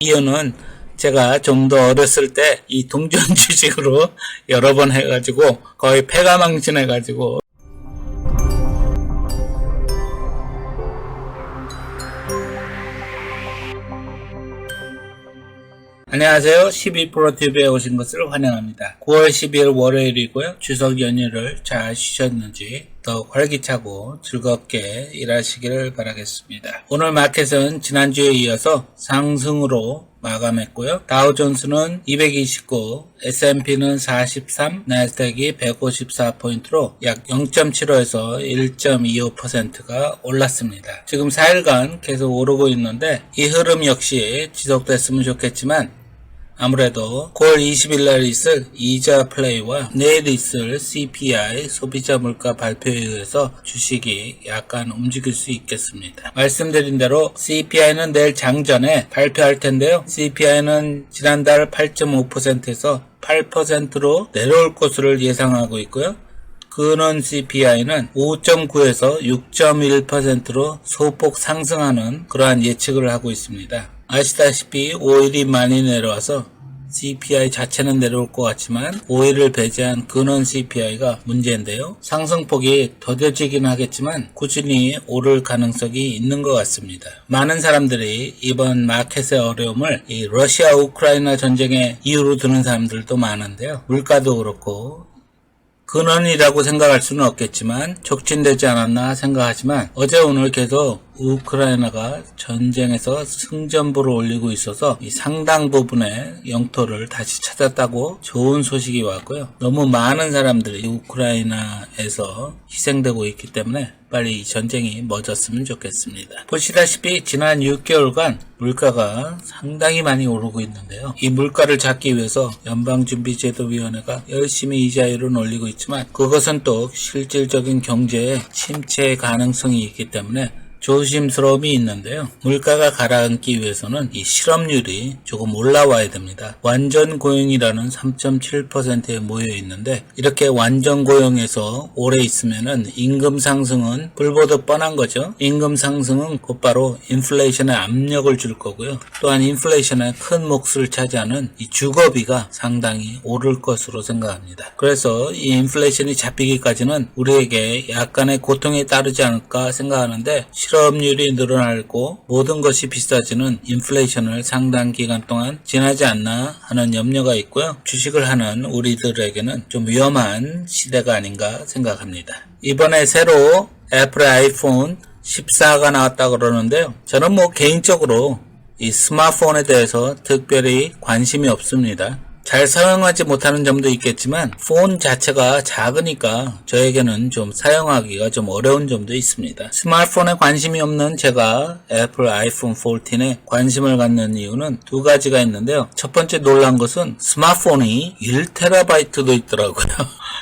이유는 제가 좀 더 어렸을 때 이 동전 주식으로 여러 번 해가지고 거의 패가망신해가지고. 안녕하세요. 12프로TV에 오신 것을 환영합니다. 9월 12일 월요일이고요. 추석 연휴를 잘 쉬셨는지 더 활기차고 즐겁게 일하시기를 바라겠습니다. 오늘 마켓은 지난주에 이어서 상승으로 마감했고요. 다우존스는 229, S&P는 43, 나스닥이 154포인트로 약 0.75에서 1.25%가 올랐습니다. 지금 4일간 계속 오르고 있는데 이 흐름 역시 지속됐으면 좋겠지만 아무래도 9월 20일 날 있을 이자 플레이와 내일 있을 CPI 소비자 물가 발표에 의해서 주식이 약간 움직일 수 있겠습니다. 말씀드린 대로 CPI는 내일 장전에 발표할 텐데요. CPI는 지난달 8.5%에서 8%로 내려올 것으로 예상하고 있고요. 근원 CPI는 5.9에서 6.1%로 소폭 상승하는 그러한 예측을 하고 있습니다. 아시다시피 오일이 많이 내려와서 CPI 자체는 내려올 것 같지만 오일을 배제한 근원 CPI가 문제인데요. 상승폭이 더뎌지긴 하겠지만 꾸준히 오를 가능성이 있는 것 같습니다. 많은 사람들이 이번 마켓의 어려움을 이 러시아 우크라이나 전쟁의 이유로 드는 사람들도 많은데요. 물가도 그렇고 근원이라고 생각할 수는 없겠지만 촉진되지 않았나 생각하지만 어제 오늘 계속 우크라이나가 전쟁에서 승전보를 올리고 있어서 이 상당 부분의 영토를 다시 찾았다고 좋은 소식이 왔고요. 너무 많은 사람들이 우크라이나에서 희생되고 있기 때문에 빨리 이 전쟁이 멎었으면 좋겠습니다. 보시다시피 지난 6개월간 물가가 상당히 많이 오르고 있는데요. 이 물가를 잡기 위해서 연방준비제도위원회가 열심히 이자율을 올리고 있지만 그것은 또 실질적인 경제의 침체 가능성이 있기 때문에 조심스러움이 있는데요. 물가가 가라앉기 위해서는 이 실업률이 조금 올라와야 됩니다. 완전 고용이라는 3.7%에 모여 있는데 이렇게 완전 고용에서 오래 있으면은 임금 상승은 불보듯 뻔한 거죠. 임금 상승은 곧바로 인플레이션에 압력을 줄 거고요. 또한 인플레이션에 큰 몫을 차지하는 이 주거비가 상당히 오를 것으로 생각합니다. 그래서 이 인플레이션이 잡히기까지는 우리에게 약간의 고통이 따르지 않을까 생각하는데 실업률이 늘어나고 모든 것이 비싸지는 인플레이션을 상당 기간 동안 지나지 않나 하는 염려가 있고요. 주식을 하는 우리들에게는 좀 위험한 시대가 아닌가 생각합니다. 이번에 새로 애플의 아이폰 14가 나왔다 그러는데요. 저는 개인적으로 이 스마트폰에 대해서 특별히 관심이 없습니다. 잘 사용하지 못하는 점도 있겠지만 폰 자체가 작으니까 저에게는 좀 사용하기가 좀 어려운 점도 있습니다. 스마트폰에 관심이 없는 제가 애플 아이폰 14에 관심을 갖는 이유는 두 가지가 있는데요. 첫 번째 놀란 것은 스마트폰이 1TB도 있더라고요.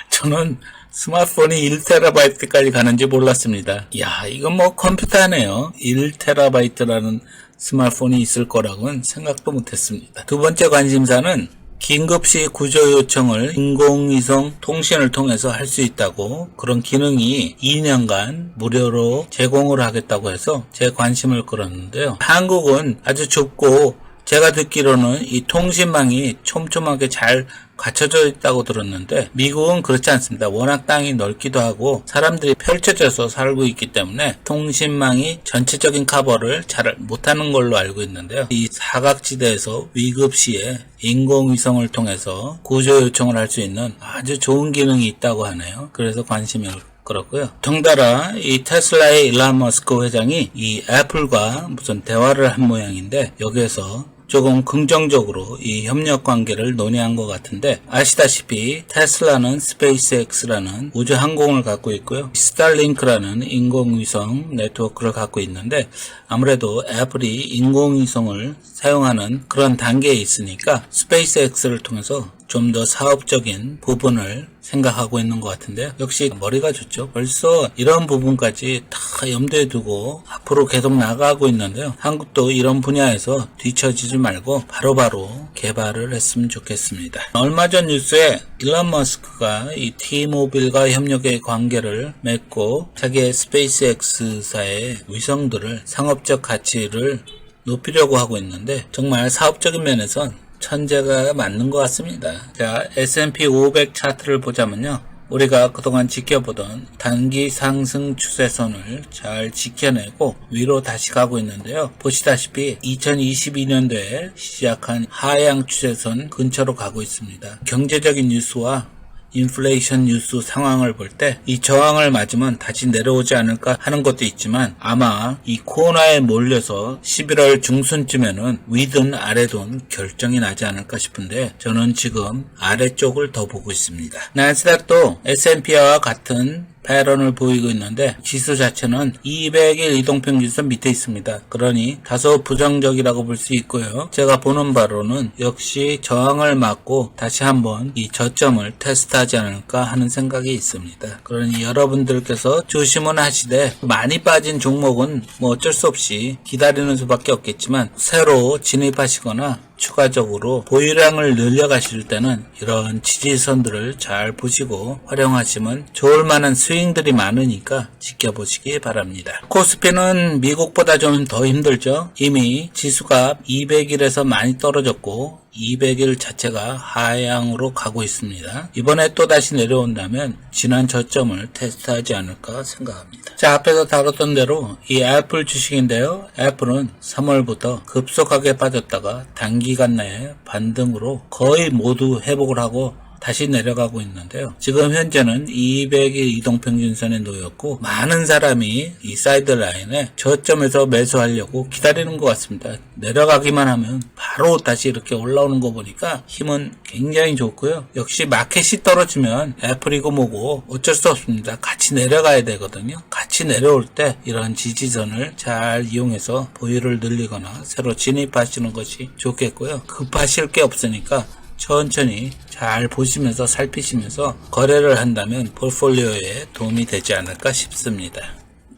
저는 스마트폰이 1TB까지 가는지 몰랐습니다. 이건 컴퓨터네요. 1TB라는 스마트폰이 있을 거라고는 생각도 못했습니다. 두 번째 관심사는 긴급시 구조 요청을 인공위성 통신을 통해서 할 수 있다고 그런 기능이 2년간 무료로 제공을 하겠다고 해서 제 관심을 끌었는데요. 한국은 아주 좁고 제가 듣기로는 이 통신망이 촘촘하게 잘 갖춰져 있다고 들었는데 미국은 그렇지 않습니다. 워낙 땅이 넓기도 하고 사람들이 펼쳐져서 살고 있기 때문에 통신망이 전체적인 커버를 잘 못하는 걸로 알고 있는데요. 이 사각지대에서 위급 시에 인공위성을 통해서 구조 요청을 할 수 있는 아주 좋은 기능이 있다고 하네요. 그래서 관심을 그렇고요. 덩달아 이 테슬라의 일론 머스크 회장이 이 애플과 무슨 대화를 한 모양인데 여기에서 조금 긍정적으로 이 협력 관계를 논의한 것 같은데 아시다시피 테슬라는 스페이스X라는 우주 항공을 갖고 있고요. 스타링크라는 인공위성 네트워크를 갖고 있는데 아무래도 애플이 인공위성을 사용하는 그런 단계에 있으니까 스페이스X를 통해서 좀 더 사업적인 부분을 생각하고 있는 것 같은데요. 역시 머리가 좋죠. 벌써 이런 부분까지 다 염두에 두고 앞으로 계속 나가고 있는데요. 한국도 이런 분야에서 뒤처지지 말고 바로바로 개발을 했으면 좋겠습니다. 얼마 전 뉴스에 일론 머스크가 이 T모빌과 협력의 관계를 맺고 자기의 스페이스X사의 위성들을 상업적 가치를 높이려고 하고 있는데 정말 사업적인 면에선 천재가 맞는 것 같습니다. 자, S&P 500 차트를 보자면요. 우리가 그동안 지켜보던 단기 상승 추세선을 잘 지켜내고 위로 다시 가고 있는데요. 보시다시피 2022년도에 시작한 하향 추세선 근처로 가고 있습니다. 경제적인 뉴스와 인플레이션 뉴스 상황을 볼 때 이 저항을 맞으면 다시 내려오지 않을까 하는 것도 있지만 아마 이 코너에 몰려서 11월 중순쯤에는 위든 아래든 결정이 나지 않을까 싶은데 저는 지금 아래쪽을 더 보고 있습니다. 나스닥도 S&P와 같은 패런을 보이고 있는데 지수 자체는 200일 이동평균선 밑에 있습니다. 그러니 다소 부정적이라고 볼 수 있고요. 제가 보는 바로는 역시 저항을 맞고 다시 한번 이 저점을 테스트하지 않을까 하는 생각이 있습니다. 그러니 여러분들께서 조심은 하시되 많이 빠진 종목은 뭐 어쩔 수 없이 기다리는 수밖에 없겠지만 새로 진입하시거나 추가적으로 보유량을 늘려가실 때는 이런 지지선들을 잘 보시고 활용하시면 좋을 만한 스윙들이 많으니까 지켜보시기 바랍니다. 코스피는 미국보다 좀 더 힘들죠. 이미 지수가 200일에서 많이 떨어졌고 200일 자체가 하향으로 가고 있습니다. 이번에 또다시 내려온다면 지난 저점을 테스트하지 않을까 생각합니다. 자, 앞에서 다뤘던 대로 이 애플 주식인데요. 애플은 3월부터 급속하게 빠졌다가 단기간 내에 반등으로 거의 모두 회복을 하고 다시 내려가고 있는데요. 지금 현재는 200일 이동평균선에 놓였고 많은 사람이 이 사이드라인에 저점에서 매수하려고 기다리는 것 같습니다. 내려가기만 하면 바로 다시 이렇게 올라오는 거 보니까 힘은 굉장히 좋고요. 역시 마켓이 떨어지면 애플이고 뭐고 어쩔 수 없습니다. 같이 내려가야 되거든요. 같이 내려올 때 이런 지지선을 잘 이용해서 보유를 늘리거나 새로 진입하시는 것이 좋겠고요. 급하실 게 없으니까 천천히 잘 보시면서 살피시면서 거래를 한다면 포트폴리오에 도움이 되지 않을까 싶습니다.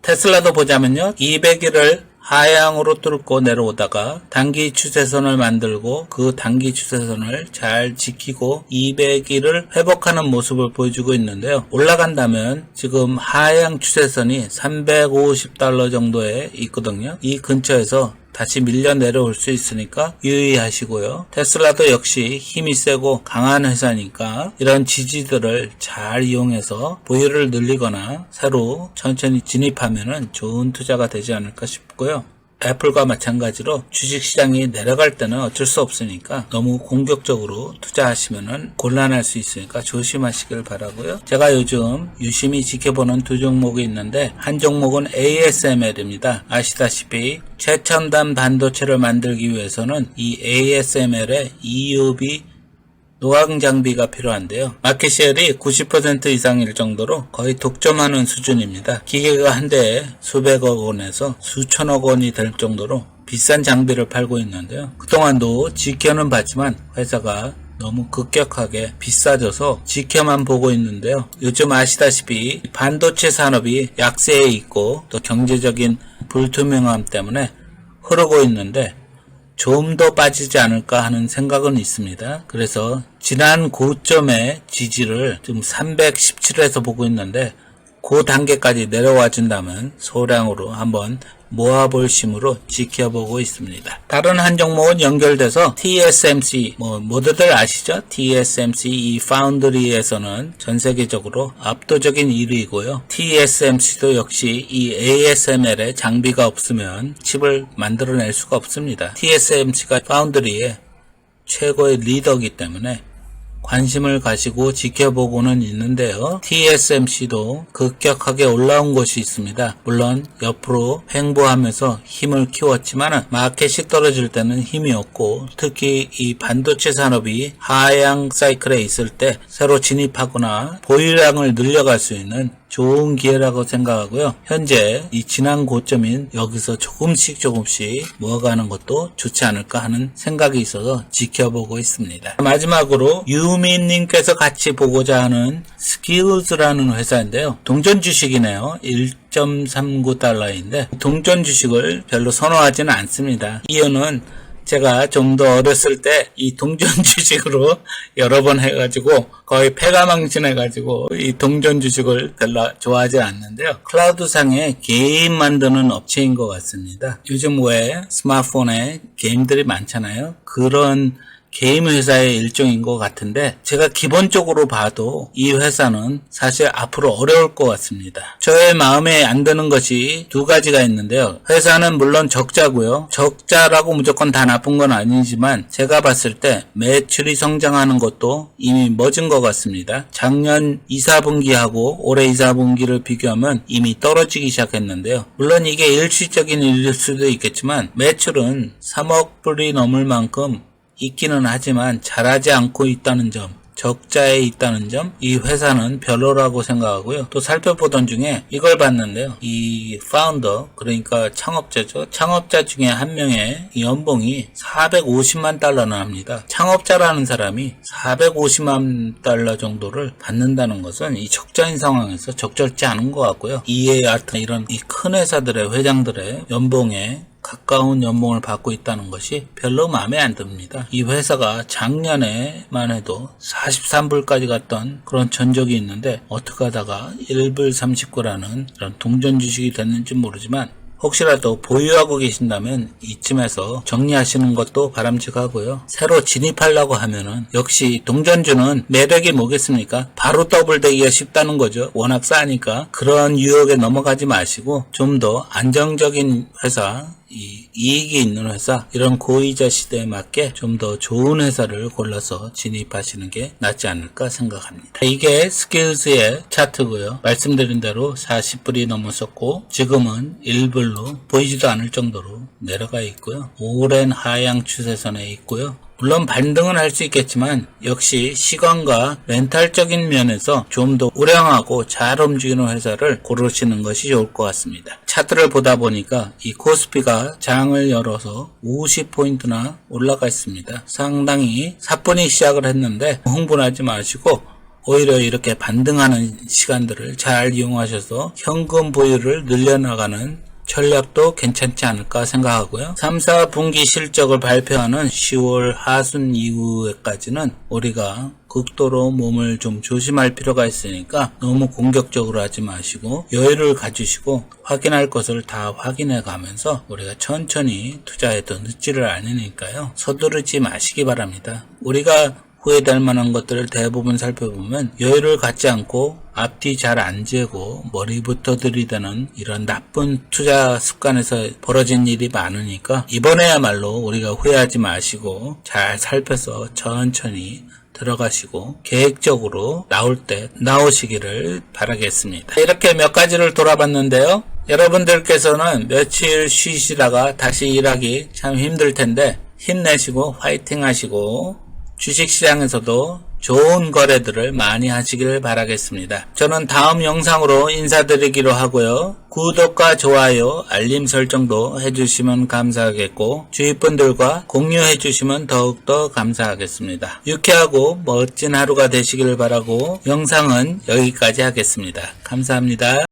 테슬라도 보자면요. 200일을 하향으로 뚫고 내려오다가 단기 추세선을 만들고 그 단기 추세선을 잘 지키고 200일을 회복하는 모습을 보여주고 있는데요. 올라간다면 지금 하향 추세선이 $350 정도에 있거든요. 이 근처에서 다시 밀려 내려올 수 있으니까 유의하시고요. 테슬라도 역시 힘이 세고 강한 회사니까 이런 지지들을 잘 이용해서 보유를 늘리거나 새로 천천히 진입하면 좋은 투자가 되지 않을까 싶고요. 애플과 마찬가지로 주식시장이 내려갈 때는 어쩔 수 없으니까 너무 공격적으로 투자하시면 곤란할 수 있으니까 조심하시길 바라고요. 제가 요즘 유심히 지켜보는 두 종목이 있는데 한 종목은 ASML입니다. 아시다시피 최첨단 반도체를 만들기 위해서는 이 ASML의 EUV 노광 장비가 필요한데요. 마켓시열이 90% 이상일 정도로 거의 독점하는 수준입니다. 기계가 한 대에 수백억 원에서 수천억 원이 될 정도로 비싼 장비를 팔고 있는데요. 그동안도 지켜는 봤지만 회사가 너무 급격하게 비싸져서 지켜만 보고 있는데요. 요즘 아시다시피 반도체 산업이 약세에 있고 또 경제적인 불투명함 때문에 흐르고 있는데 좀 더 빠지지 않을까 하는 생각은 있습니다. 그래서 지난 고점의 지지를 지금 317에서 보고 있는데 그 단계까지 내려와 준다면 소량으로 한번 모아볼 심으로 지켜보고 있습니다. 다른 한 종목은 연결돼서 TSMC 모두들 아시죠? TSMC 이 파운드리에서는 전 세계적으로 압도적인 1위이고요. TSMC도 역시 이 ASML에 장비가 없으면 칩을 만들어낼 수가 없습니다. TSMC가 파운드리의 최고의 리더이기 때문에 관심을 가지고 지켜보고는 있는데요. TSMC도 급격하게 올라온 것이 있습니다. 물론 옆으로 횡보하면서 힘을 키웠지만 마켓이 떨어질 때는 힘이 없고 특히 이 반도체 산업이 하향 사이클에 있을 때 새로 진입하거나 보유량을 늘려갈 수 있는 좋은 기회라고 생각하고요. 현재 이 지난 고점인 여기서 조금씩 모아가는 것도 좋지 않을까 하는 생각이 있어서 지켜보고 있습니다. 마지막으로 유민님께서 같이 보고자 하는 스킬즈라는 회사인데요. 동전 주식이네요. 1.39달러인데 동전 주식을 별로 선호하지는 않습니다. 이유는 제가 좀 더 어렸을 때 이 동전 주식으로 여러 번 해가지고 거의 패가망신해가지고 이 동전 주식을 별로 좋아하지 않는데요. 클라우드상에 게임 만드는 업체인 것 같습니다. 요즘 왜 스마트폰에 게임들이 많잖아요. 그런 게임 회사의 일종인 것 같은데 제가 기본적으로 봐도 이 회사는 사실 앞으로 어려울 것 같습니다. 저의 마음에 안 드는 것이 두 가지가 있는데요. 회사는 물론 적자고요. 적자라고 무조건 다 나쁜 건 아니지만 제가 봤을 때 매출이 성장하는 것도 이미 멎은 것 같습니다. 작년 2, 4분기하고 올해 2, 4분기를 비교하면 이미 떨어지기 시작했는데요. 물론 이게 일시적인 일일 수도 있겠지만 매출은 3억 불이 넘을 만큼 있기는 하지만 잘하지 않고 있다는 점, 적자에 있다는 점, 이 회사는 별로라고 생각하고요. 또 살펴보던 중에 이걸 봤는데요. 이 파운더, 그러니까 창업자죠. 창업자 중에 한 명의 연봉이 450만 달러나 합니다. 창업자라는 사람이 450만 달러 정도를 받는다는 것은 이 적자인 상황에서 적절치 않은 것 같고요. 이에 하여튼 이런 이 큰 회사들의 회장들의 연봉에 가까운 연봉을 받고 있다는 것이 별로 마음에 안 듭니다. 이 회사가 작년에만 해도 43불까지 갔던 그런 전적이 있는데 어떻게 하다가 1불 39라는 그런 동전 주식이 됐는지 모르지만 혹시라도 보유하고 계신다면 이쯤에서 정리하시는 것도 바람직하고요. 새로 진입하려고 하면은 역시 동전주는 매력이 뭐겠습니까? 바로 더블되기가 쉽다는 거죠. 워낙 싸니까. 그런 유혹에 넘어가지 마시고 좀 더 안정적인 회사, 이익이 있는 회사, 이런 고이자 시대에 맞게 좀 더 좋은 회사를 골라서 진입하시는 게 낫지 않을까 생각합니다. 이게 스킬즈의 차트고요. 말씀드린 대로 40불이 넘었었고 지금은 1불로 보이지도 않을 정도로 내려가 있고요. 오랜 하향 추세선에 있고요. 물론 반등은 할 수 있겠지만 역시 시간과 멘탈적인 면에서 좀 더 우량하고 잘 움직이는 회사를 고르시는 것이 좋을 것 같습니다. 차트를 보다 보니까 이 코스피가 장을 열어서 50포인트나 올라가 있습니다. 상당히 사뿐히 시작을 했는데 흥분하지 마시고 오히려 이렇게 반등하는 시간들을 잘 이용하셔서 현금 보유를 늘려나가는 전략도 괜찮지 않을까 생각하고요. 3, 4분기 실적을 발표하는 10월 하순 이후에까지는 우리가 극도로 몸을 좀 조심할 필요가 있으니까 너무 공격적으로 하지 마시고 여유를 가지시고 확인할 것을 다 확인해 가면서 우리가 천천히 투자해도 늦지를 않으니까요. 서두르지 마시기 바랍니다. 우리가 후회될 만한 것들을 대부분 살펴보면 여유를 갖지 않고 앞뒤 잘 안 재고 머리부터 들이대는 이런 나쁜 투자 습관에서 벌어진 일이 많으니까 이번에야말로 우리가 후회하지 마시고 잘 살펴서 천천히 들어가시고 계획적으로 나올 때 나오시기를 바라겠습니다. 이렇게 몇 가지를 돌아봤는데요. 여러분들께서는 며칠 쉬시다가 다시 일하기 참 힘들 텐데 힘내시고 화이팅 하시고 주식시장에서도 좋은 거래들을 많이 하시길 바라겠습니다. 저는 다음 영상으로 인사드리기로 하고요. 구독과 좋아요, 알림 설정도 해주시면 감사하겠고 주위 분들과 공유해 주시면 더욱더 감사하겠습니다. 유쾌하고 멋진 하루가 되시길 바라고 영상은 여기까지 하겠습니다. 감사합니다.